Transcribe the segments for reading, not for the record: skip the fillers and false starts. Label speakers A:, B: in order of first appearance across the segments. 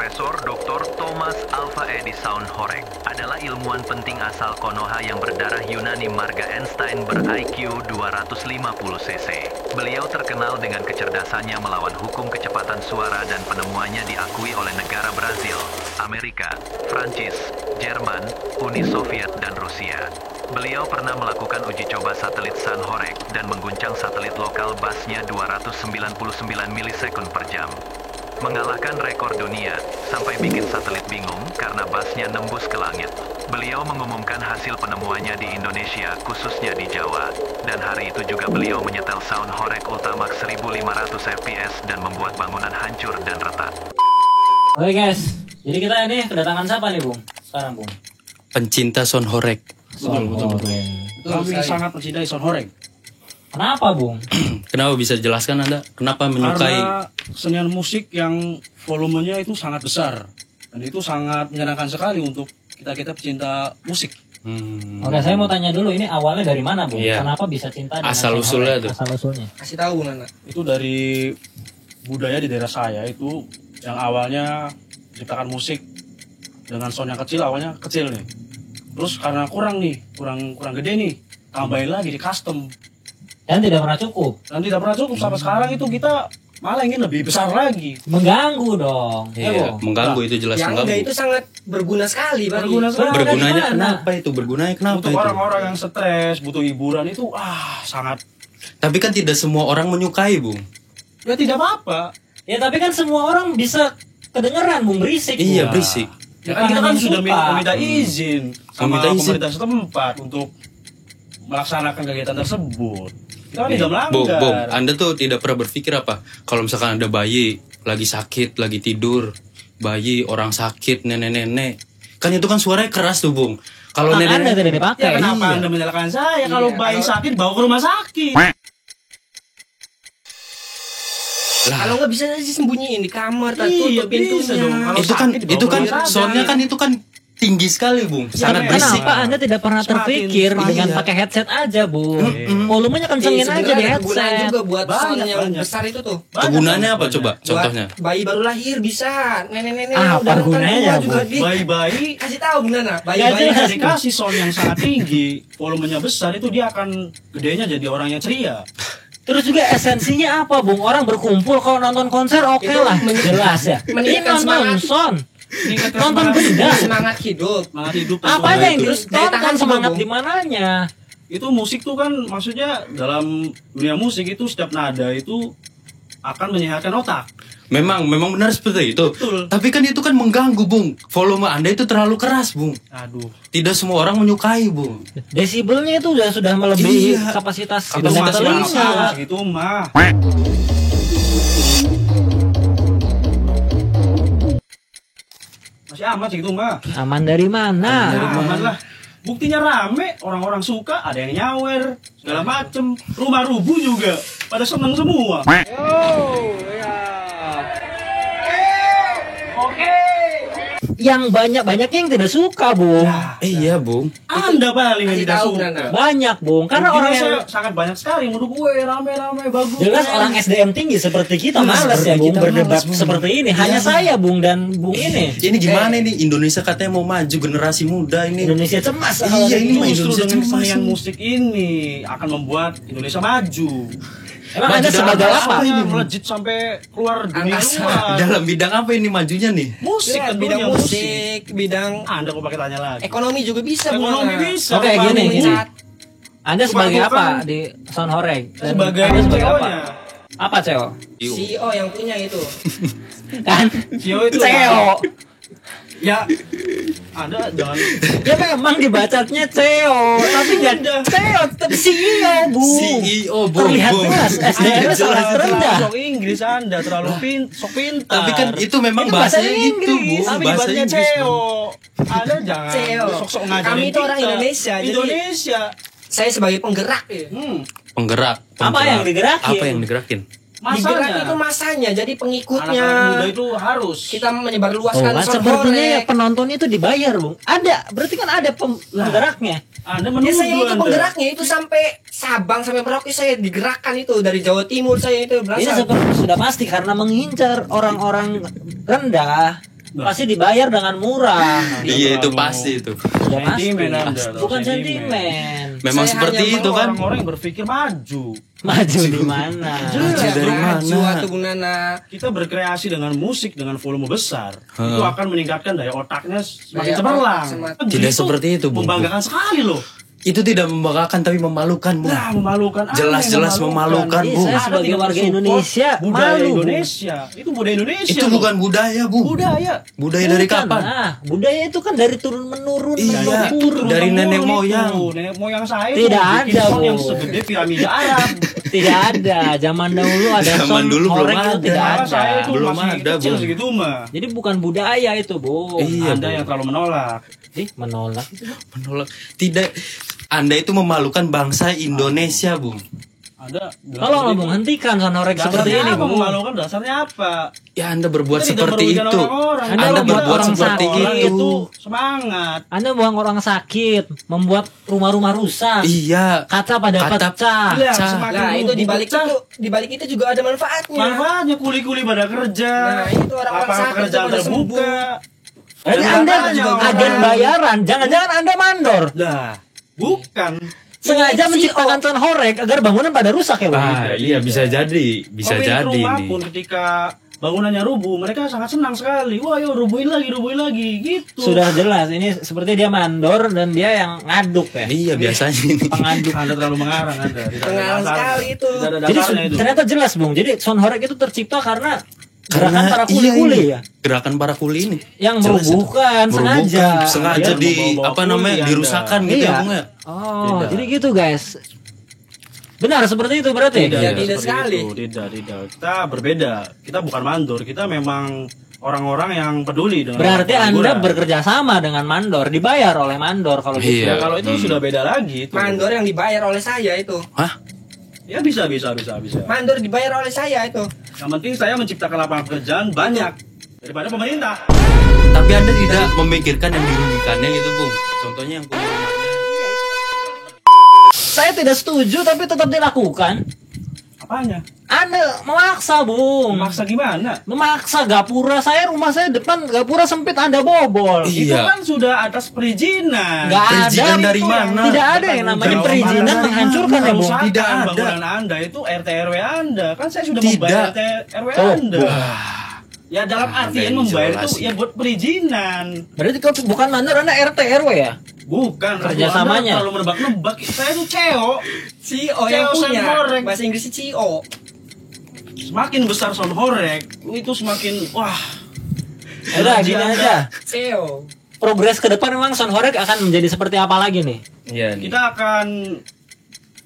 A: Profesor Dr. Thomas Alva Edison Horek adalah ilmuwan penting asal Konoha yang berdarah Yunani marga Einstein ber-IQ 250 cc. Beliau terkenal dengan kecerdasannya melawan hukum kecepatan suara dan penemuannya diakui oleh negara Brazil, Amerika, Prancis, Jerman, Uni Soviet, dan Rusia. Beliau pernah melakukan uji coba satelit Sun Horek dan mengguncang satelit lokal basnya 299 milisekund per jam. Mengalahkan rekor dunia, sampai bikin satelit bingung karena basnya nembus ke langit. Beliau mengumumkan hasil penemuannya di Indonesia, khususnya di Jawa. Dan hari itu juga beliau menyetel sound Horek Ultramax 1500 fps dan membuat bangunan hancur dan retak.
B: Oke guys, jadi kita ini kedatangan siapa nih Bung? Sekarang Bung?
C: Pencinta sound Horek.
B: Betul.
D: Kami sangat mencintai sound Horek.
B: Kenapa Bung?
C: Kenapa bisa jelaskan Anda? Kenapa menyukai?
D: Karena kesenian musik yang volumenya itu sangat besar dan itu sangat menyenangkan sekali untuk kita pecinta musik.
B: Oke, saya mau tanya dulu, ini awalnya dari mana Bung?
C: Iya.
B: Kenapa bisa cinta dengan
C: Asal
B: sound
C: usulnya
B: Horek?
C: tuh.
B: Asal usulnya.
E: Kasih tahu Bung Nana.
D: Itu dari budaya di daerah saya itu yang awalnya menciptakan musik dengan sound yang kecil, awalnya kecil nih. Terus karena kurang gede nih, tambahin lagi di custom.
B: Dan tidak pernah cukup.
D: Dan tidak pernah cukup sampai sekarang itu kita malah ingin lebih besar lagi.
B: Mengganggu dong.
C: Iya,
B: Bung?
C: mengganggu itu jelas
E: Yang enggak
C: mengganggu.
E: itu sangat berguna sekali bagi.
D: Berguna sekali.
C: Bergunanya
B: Gimana?
C: kenapa itu? Bergunanya kenapa
D: Untuk
C: itu?
D: orang-orang yang stres, butuh hiburan itu sangat.
C: Tapi kan tidak semua orang menyukai, Bung.
D: Ya tidak apa-apa.
B: Ya tapi kan semua orang bisa kedengeran Bung, berisik.
C: Iya,
B: Bung.
C: berisik.
D: Ya kan kita kan sudah meminta izin sama
C: Meminta izin.
D: pemerintah setempat untuk melaksanakan kegiatan tersebut. Kita kan tidak
C: Bung,
D: melanggar.
C: Anda tuh tidak pernah berpikir apa? Kalau misalkan ada bayi lagi sakit, lagi tidur, bayi, orang sakit, nenek-nenek, kan itu kan suaranya keras tuh, Bung. Kalau
B: Anda
C: nenek,
B: tidak dipakai.
D: Ya kenapa
C: Iya.
D: Anda menyalahkan saya kalau
E: Iya,
D: bayi
E: kalau-
D: sakit bawa ke rumah sakit?
E: Kalau nggak bisa disembunyiin di kamar, tutup
D: Iya,
E: pintunya.
D: bisa dong. Kalau
C: itu kan,
D: sakit dibawa
C: itu
D: ke
C: kan,
D: rumah sakit.
C: soundnya kan itu kan tinggi sekali, Bung. Sangat
D: Iya,
C: berisik.
B: Kenapa Anda tidak pernah
D: Semakin-
B: terpikir
D: semakin-
B: dengan
D: iya.
B: pakai headset aja, Bung? Volumenya kencengin aja di
E: sebenarnya ada kegunaan
B: headset.
E: juga buat sound
D: Banyak,
E: yang
D: banyak.
E: besar itu tuh.
C: Kegunaannya apa coba?
E: Buat
C: Contohnya?
E: bayi baru lahir bisa, nenek-nenek
B: Ah,
E: yang
B: apa
E: rentan
B: gunanya,
E: tua juga
B: Bung?
E: di.
D: Bayi-bayi
E: Kasih tahu Bung Nana,
B: Nggak
E: bayi-bayi
B: jelas.
D: jika dikasih sound yang sangat tinggi, volumenya besar itu dia akan gedenya jadi orang yang ceria.
B: Terus juga esensinya apa, Bung? Orang berkumpul kalau nonton konser oke
E: Itu
B: lah,
E: men-
B: jelas ya. Ini
E: meningkatkan
B: nonton
E: semangat.
B: sound,
D: Meningkatkan
B: nonton
D: semangat
B: benda.
E: semangat hidup.
D: semangat hidup.
B: Apa aja yang
E: Terus daya tahan
B: ditonton
E: juga,
B: semangat
E: Bung.
B: di mananya?
D: Itu musik tuh kan maksudnya dalam dunia musik itu setiap nada itu akan menyehatkan otak.
C: Memang benar seperti itu.
D: Betul.
C: Tapi kan itu kan mengganggu, Bung. Volume Anda itu terlalu keras, Bung.
D: Aduh.
C: Tidak semua orang menyukai, Bung.
B: Desibelnya itu sudah melebihi
C: Iya.
B: kapasitas
D: Itu
B: indera
D: masih
B: telinga.
D: segitu mah. Masih aman segitu mah.
B: Aman dari mana?
D: Aman lah. Buktinya rame, orang-orang suka, ada yang nyawer, segala macem. Rumah rubuh juga, pada seneng semua.
B: Yang banyak-banyaknya yang tidak suka, Bung.
C: Iya, Bung.
D: Anda paling yang
E: Kasih
D: tidak
E: tahu,
D: suka.
E: Nana.
B: Banyak, Bung. Karena
D: Buktinya
B: orang yang
D: saya sangat banyak sekali yang menurut gue rame-rame bagus.
B: jelas
D: keren.
B: orang SDM tinggi seperti kita malas
C: seperti
B: ya, Bung,
C: kita
B: berdebat
C: malas, Bung.
B: seperti ini. Hanya saya, Bung, dan Bung ini.
C: Ini gimana ini? Indonesia katanya mau maju, generasi muda ini.
B: Indonesia cemas.
C: Iya, ini mah
D: Justru
C: Indonesia
D: dengan
C: cemas
D: kesenian
C: ini.
D: musik ini akan membuat Indonesia maju.
B: Emang
C: Maju
B: Anda
C: dalam
B: sebagai
C: apa
B: apa?
C: ini?
D: Melejit sampai keluar dunia
E: Angkasa.
D: luar.
C: Dalam bidang apa ini majunya nih?
D: Musik
E: Ya,
D: tentunya,
E: bidang musik, bidang
D: Anda kok pakai tanya lagi?
E: ekonomi juga bisa. Bung
D: Ekonomi
E: Nana.
D: bisa.
B: Oke,
D: Pak.
B: gini.
E: Mencat.
B: Anda sebagai
D: Bukan.
B: apa di Sound Horek? Dan
D: Sebagai
B: Anda sebagai apa?
D: CEO-nya.
B: Apa CEO?
E: CEO yang punya itu.
B: Kan?
D: CEO itu.
B: CEO.
D: Ya. Anda jangan.
B: Ya memang dibacanya CEO, tapi nggak CEO, tapi CEO, Bung.
C: CEO, Bung.
B: Terlihat
C: Bung.
B: jelas SDM-nya sangat rendah.
D: Sok Inggris Anda terlalu sok pintar.
C: Tapi kan itu memang
B: Itu bahasa
C: bahasanya gitu,
B: Inggris.
C: Bung.
D: Tapi
C: Bahasa
D: dibacanya
C: Inggris, Bung.
D: CEO. Anda jangan
E: CEO.
D: sok-sok ngajarin
E: Kami itu orang
D: kita.
E: Indonesia, jadi-
D: Indonesia.
E: Saya sebagai penggerak ya.
C: Penggerak.
B: Apa yang digerakin?
C: Apa yang digerakin?
E: Digerak itu masanya, jadi pengikutnya.
D: Anak-anak muda itu harus.
E: Kita
B: Oh,
E: menyebarluaskan
B: kan
E: sound
B: sepertinya ya
E: Horek.
B: penonton itu dibayar, Bung. Ada, berarti kan ada penggeraknya.
D: Anda
E: Ya
D: menuduh
E: saya itu
D: Anda.
E: penggeraknya itu sampai Sabang sampai Merauke saya digerakkan itu dari Jawa Timur saya itu
B: Ini
E: berasal.
B: seperti sudah pasti karena mengincar orang-orang rendah pasti dibayar dengan murah.
C: Iya itu pasti itu.
B: Sudah pasti.
D: Sentimen Anda,
B: Bukan
D: sentimen.
B: sentimen.
C: Memang
E: Saya
C: seperti
E: hanya
C: itu kan.
D: Orang-orang yang berpikir maju.
B: Maju di mana?
C: Dari
E: Maju
C: mana?
E: atau Bung Nana.
D: Kita berkreasi dengan musik dengan volume besar,
C: Hmm.
D: itu akan meningkatkan daya otaknya semakin
E: Daya
D: cemerlang.
E: otak
D: Kan
C: Tidak
D: gitu,
C: seperti itu, Bung.
D: Membanggakan sekali loh.
C: Itu tidak membanggakan tapi memalukan, Bung.
D: Nah, memalukan.
C: Jelas-jelas
D: aneh,
C: memalukan,
B: Iya,
C: Bung.
B: saya
D: Anda
B: sebagai
D: tidak
B: warga
D: mensupport
B: Indonesia
D: budaya
B: malu, Bung.
D: Indonesia. Itu budaya Indonesia.
C: Itu
D: loh.
C: bukan budaya, Bung.
D: budaya.
C: Budaya dari
B: Bukan,
C: kapan?
B: budaya itu kan dari turun menurun.
C: Iya,
B: menurun.
C: dari nenek
D: Turun-temurun
C: moyang.
D: itu. Nenek moyang saya itu
B: Tidak
D: bikin
B: ada,
D: sound yang
B: Bung.
D: segede piramida Arab.
B: Tidak ada. Zaman dahulu ada
C: Zaman
B: sound
C: dulu belum
B: horeg itu
C: ada.
B: tidak
D: Karena
B: ada.
D: saya itu
C: Belum
D: masih
C: ada,
D: kecil
C: Bung.
D: segitu mah.
B: Jadi bukan budaya itu, Bung.
C: Iya,
D: Anda
C: Bung.
D: yang terlalu menolak.
B: Menolak.
C: Menolak. Tidak. Anda itu memalukan bangsa Indonesia, Bung.
D: Ada.
B: Tolonglah Bung, hentikan sound horeg seperti ini,
D: Bung.
B: Bung.
D: Memalukan dasarnya apa?
C: Ya Anda berbuat
D: Kita tidak
C: seperti
D: merugikan
C: itu.
D: orang-orang.
B: Anda
C: Anda
B: membuat
C: berbuat
B: orang
C: seperti
B: sakit.
D: Orang
C: itu.
D: itu semangat.
B: Anda buang orang sakit, membuat rumah-rumah rusak.
C: Iya.
B: Kaca pada
C: Kata-
B: pecah.
D: Iya,
C: Cah.
D: semakin
E: Nah, itu
D: rubuh, pecah.
E: di balik itu juga ada manfaatnya.
D: Manfaatnya kuli-kuli pada kerja.
E: Nah, itu orang-orang
D: Lapangan
E: sakit
D: pekerjaan
E: itu pada
D: terbuka.
B: Jadi
D: Ada
B: Anda
D: manfaatnya
B: agen
D: orang.
B: bayaran, jangan-jangan Anda mandor.
D: Nah, bukan.
B: Sengaja
E: Ini
B: menciptakan sound horeg agar bangunan pada rusak ya, Bung.
C: Ah, iya bisa jadi, bisa
D: Pemilik
C: jadi
D: rumah
C: nih.
D: pun ketika bangunannya rubuh, mereka sangat senang sekali. Wah, yuk rubuhin lagi, gitu.
B: Sudah jelas ini seperti dia mandor dan dia yang ngaduk ya.
C: Iya biasanya ini.
B: Pengaduk.
D: Anda terlalu mengarang Anda. Tidak ada
E: Pengarang
D: dasar-
E: sekali itu.
D: Tidak ada
B: Jadi
D: dasarnya itu.
B: ternyata jelas, Bung. Jadi sound horeg itu tercipta karena gerakan para
C: iya,
B: kuli-kuli
C: iya.
B: ya.
C: Gerakan para kuli ini.
B: Yang
C: Jelas itu.
B: merubuhkan sengaja.
C: sengaja
D: Dia
C: di
D: membawa-bawa
C: apa
D: kuli
C: namanya
D: Anda.
C: dirusakkan gitu
B: Iya.
C: ya, Bung ya.
B: Oh,
D: Tidak.
B: jadi gitu, guys. Benar seperti itu berarti?
D: Tidak,
E: Ya,
D: tidak
E: tidak
D: seperti
E: sekali.
D: itu. Tidak. Kita berbeda. Kita bukan mandor. Kita memang orang-orang yang peduli dengan
B: Berarti
D: pengangguran.
B: Anda bekerja sama dengan mandor, dibayar oleh mandor kalau gitu.
C: Iya.
D: Ya, kalau itu sudah beda lagi itu.
E: Mandor yang dibayar oleh saya itu.
C: Hah?
D: Ya bisa.
E: Mandor dibayar oleh saya itu.
D: Yang penting saya menciptakan lapangan pekerjaan banyak daripada pemerintah.
C: Tapi Anda tidak memikirkan yang dirugikannya gitu, Bung. Contohnya yang punya rumahnya.
B: Saya tidak setuju tapi tetap dilakukan.
D: Apanya?
B: Anda memaksa, Bung.
D: Memaksa gimana?
B: Memaksa gapura saya, rumah saya depan gapura sempit Anda bobol.
D: Itu
C: Iya.
D: kan sudah atas perizinan.
B: Nggak
C: Perizinan
B: ada
C: dari
B: itu.
C: mana?
B: Tidak ada yang namanya
D: Jauh
B: perizinan
D: mana?
B: menghancurkan ya, Bung.
D: Kerusakan
C: Tidak ada.
D: bangunan Anda itu RT RW Anda. Kan saya sudah
C: Tidak.
D: membayar RT RW
B: Oh,
D: Anda. Ya dalam artian
C: Anda
D: membayar
C: jelas.
D: itu ya buat perizinan.
B: Berarti kalau bukan mandor Anda RT RW ya?
D: Bukan.
B: Kerjasamanya.
D: Kalau menebak-nebak, saya tuh CEO.
E: CEO yang
D: Sound
E: punya.
D: horeg.
E: Bahasa Inggrisnya CEO.
D: Semakin besar sound horeg, itu semakin wah.
B: Udah
D: energi
B: gini
D: Anda.
B: aja.
E: CEO.
B: Progres ke depan memang sound horeg akan menjadi seperti apa lagi nih?
C: Iya nih.
D: Kita akan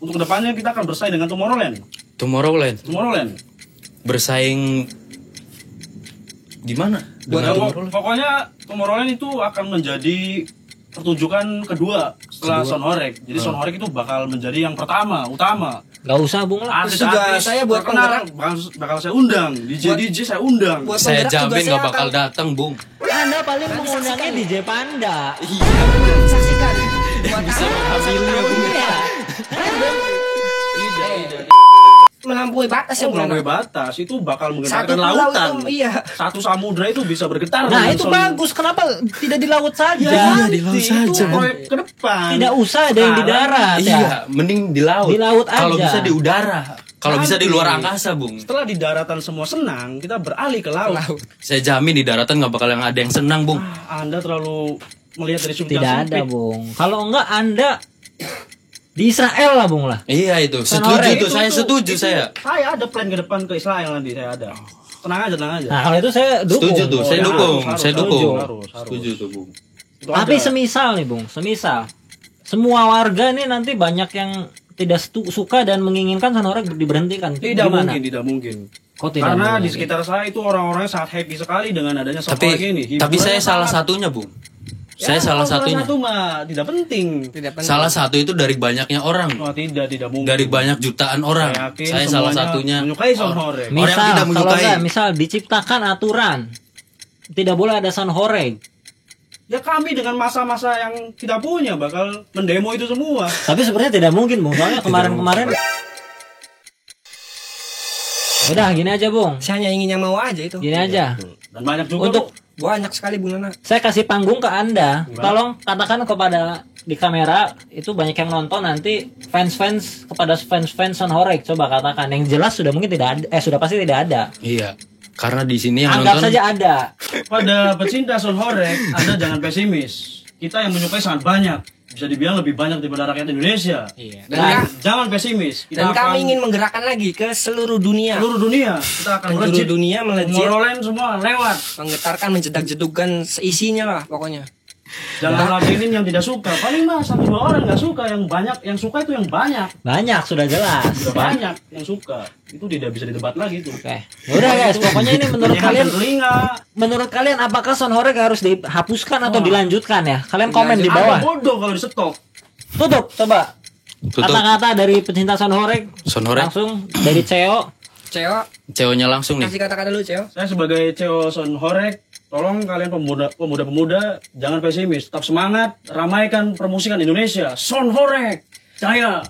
D: untuk kedepannya kita akan bersaing dengan Tomorrowland.
C: Tomorrowland bersaing gimana?
D: Ya,
C: Dengan Tomorrowland?
D: pokoknya Tomorrowland itu akan menjadi pertunjukan kedua setelah Sound Horeg. Jadi Sound Horeg itu bakal menjadi yang utama.
B: Gak usah, Bung lah.
E: Juga saya buat
D: terkenal bakal saya undang. DJ saya undang.
E: Buat
C: Saya
E: penggerak juga
C: jamin
E: saya
C: nggak bakal
E: akan
C: datang, Bung.
B: Anda paling mengundangnya DJ Panda.
E: saksikan. Buat
C: Bisa
E: apa?
C: mengambilnya, Bung.
B: Iya.
E: Melampaui batas ya, Bung.
D: Melampaui batas itu bakal
E: Satu
D: menggetarkan
E: pulau
D: lautan.
E: itu, iya.
D: Satu samudra itu bisa bergetar.
B: Nah,
D: dengan
B: itu
D: sound-
B: bagus. Kenapa tidak di laut saja?
C: Iya, di laut
D: Nanti
C: saja,
D: itu
C: Bung.
D: proyek ke depan.
B: Tidak usah ada yang di
D: Sekarang,
B: darat ya.
C: Iya, mending di laut.
B: Di laut
C: Kalau
B: aja.
C: bisa di udara. Kalau bisa di
D: Nanti.
C: luar angkasa, Bung.
D: Setelah di daratan semua senang, kita beralih ke laut.
C: Saya jamin di daratan nggak bakal yang ada yang senang, Bung.
D: Anda terlalu melihat dari sudut
B: Tidak
D: yang
B: ada,
D: sempit.
B: Bung. Kalau enggak Anda di Israel lah, Bung lah.
C: Iya itu,
B: Sound
C: setuju
B: horeg
C: tuh, saya setuju
D: itu
C: saya.
D: Saya ada plan ke depan ke Israel nanti saya ada. Tenang aja.
B: Nah, kalau itu saya dukung.
C: Setuju tuh, saya
D: ya,
C: dukung,
D: harus,
C: saya
D: harus,
C: dukung.
D: harus.
C: Setuju tuh, Bung.
D: Itu
B: Tapi
D: ada.
B: semisal nih, Bung, semisal semua warga nih nanti banyak yang tidak suka dan menginginkan sound horeg diberhentikan.
D: tidak
B: Gimana?
D: mungkin, tidak mungkin.
B: Kok tidak
D: Karena
B: mungkin?
D: di sekitar saya itu orang-orang sangat happy sekali dengan adanya sound
C: Tapi
D: horeg ini.
C: tapi saya
D: Hiburannya
C: salah
D: sangat-
C: satunya, Bung.
D: Ya,
C: Saya salah
D: kalau
C: satunya.
D: satu mah tidak penting.
E: Tidak penting.
C: Salah satu itu dari banyaknya orang.
D: Oh, tidak mungkin.
C: Dari banyak jutaan orang.
D: Saya yakin
C: Saya salah
D: semuanya
C: satunya.
D: menyukai sound horeg.
C: Orang yang
B: Misal,
C: tidak
B: kalau
C: menyukai.
B: enggak, misal diciptakan aturan tidak boleh ada sound horeg.
D: Ya kami dengan masa-masa yang tidak punya bakal mendemo itu semua.
B: Tapi sebenarnya tidak mungkin, Bung. Soalnya kemarin-kemarin udah gini aja, Bung.
E: Saya hanya ingin yang mau aja itu.
B: Gini aja.
D: Dan banyak juga
B: Untuk
D: tuh
E: Banyak sekali Bung Nana.
B: Saya kasih panggung ke Anda. Tolong katakan kepada di kamera itu banyak yang nonton nanti fans-fans kepada fans-fans Son Horeg coba katakan yang jelas sudah mungkin tidak ada sudah pasti tidak ada.
C: Iya. Karena di sini yang
B: Anggap
C: nonton
B: saja ada.
D: Pada pecinta Son Horeg, Anda jangan pesimis. Kita yang menyukai sangat banyak. Bisa dibilang lebih banyak daripada rakyat Indonesia.
B: Iya.
E: Dan,
D: Jangan pesimis.
E: dan kami ingin menggerakkan lagi ke seluruh dunia.
D: seluruh dunia. Kita akan
E: Seluruh
D: melejit.
E: dunia melejit,
D: Morolen semua lewat.
E: menggetarkan, menjedak-jedugkan seisinya lah pokoknya.
D: Jangan ladenin yang tidak suka. Paling mah 1-2 orang nggak suka. Yang banyak, yang suka itu yang banyak.
B: Banyak sudah jelas.
D: Sudah banyak yang suka. Itu tidak bisa didebat lagi tuh.
B: Oke. Udah guys, pokoknya ini menurut
D: Menyehatkan
B: kalian
D: telinga.
B: menurut kalian apakah Son Horeg harus dihapuskan atau dilanjutkan ya? Kalian komen di
D: Ada
B: bawah.
D: bodoh kalau di stop.
B: Tutup coba.
C: tutup
B: Kata-kata dari pecinta Son Horeg
C: Son Horeg.
B: langsung dari CEO.
E: Ceo,
C: CEO-nya langsung nih.
E: kasih kata-kata dulu Ceo.
D: Saya sebagai CEO Son Horeg, tolong kalian pemuda-pemuda jangan pesimis, tetap semangat, ramaikan permusikan Indonesia. Son Horeg, jaya.